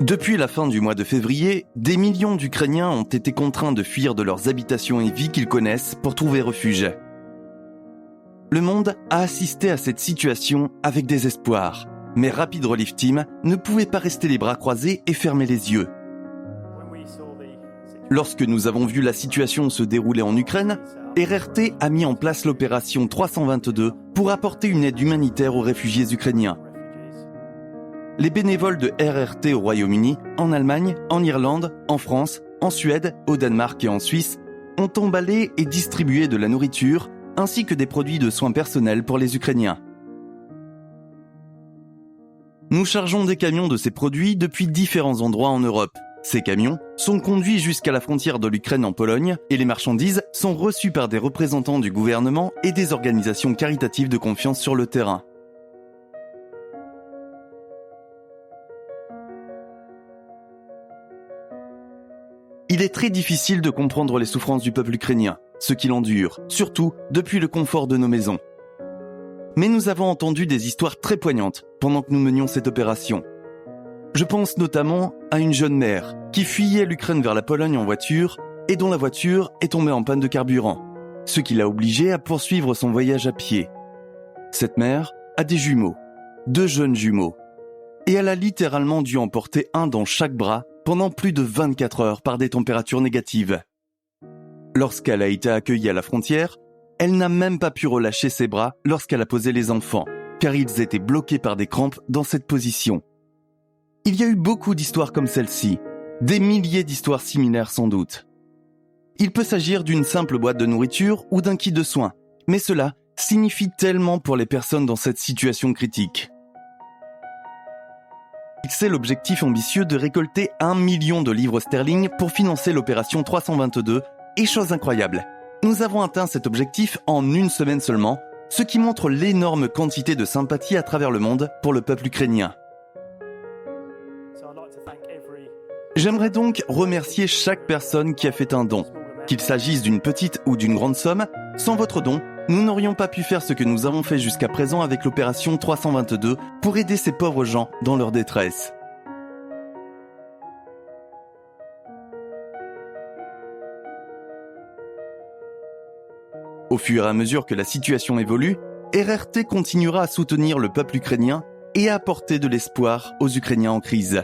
Depuis la fin du mois de février, des millions d'Ukrainiens ont été contraints de fuir de leurs habitations et vies qu'ils connaissent pour trouver refuge. Le monde a assisté à cette situation avec désespoir, mais Rapid Relief Team ne pouvait pas rester les bras croisés et fermer les yeux. Lorsque nous avons vu la situation se dérouler en Ukraine, RRT a mis en place l'opération 322 pour apporter une aide humanitaire aux réfugiés ukrainiens. Les bénévoles de RRT au Royaume-Uni, en Allemagne, en Irlande, en France, en Suède, au Danemark et en Suisse ont emballé et distribué de la nourriture ainsi que des produits de soins personnels pour les Ukrainiens. Nous chargeons des camions de ces produits depuis différents endroits en Europe. Ces camions sont conduits jusqu'à la frontière de l'Ukraine en Pologne et les marchandises sont reçues par des représentants du gouvernement et des organisations caritatives de confiance sur le terrain. Il est très difficile de comprendre les souffrances du peuple ukrainien, ce qu'il endure, surtout depuis le confort de nos maisons. Mais nous avons entendu des histoires très poignantes pendant que nous menions cette opération. Je pense notamment à une jeune mère qui fuyait l'Ukraine vers la Pologne en voiture et dont la voiture est tombée en panne de carburant, ce qui l'a obligée à poursuivre son voyage à pied. Cette mère a des jumeaux, 2 jeunes jumeaux, et elle a littéralement dû en porter un dans chaque bras pendant plus de 24 heures par des températures négatives. Lorsqu'elle a été accueillie à la frontière, elle n'a même pas pu relâcher ses bras lorsqu'elle a posé les enfants, car ils étaient bloqués par des crampes dans cette position. Il y a eu beaucoup d'histoires comme celle-ci, des milliers d'histoires similaires sans doute. Il peut s'agir d'une simple boîte de nourriture ou d'un kit de soins, mais cela signifie tellement pour les personnes dans cette situation critique. C'est l'objectif ambitieux de récolter 1 million de livres sterling pour financer l'opération 322 et chose incroyable, nous avons atteint cet objectif en 1 semaine seulement, ce qui montre l'énorme quantité de sympathie à travers le monde pour le peuple ukrainien. J'aimerais donc remercier chaque personne qui a fait un don. Qu'il s'agisse d'une petite ou d'une grande somme, sans votre don, nous n'aurions pas pu faire ce que nous avons fait jusqu'à présent avec l'opération 322 pour aider ces pauvres gens dans leur détresse. Au fur et à mesure que la situation évolue, RRT continuera à soutenir le peuple ukrainien et à apporter de l'espoir aux Ukrainiens en crise.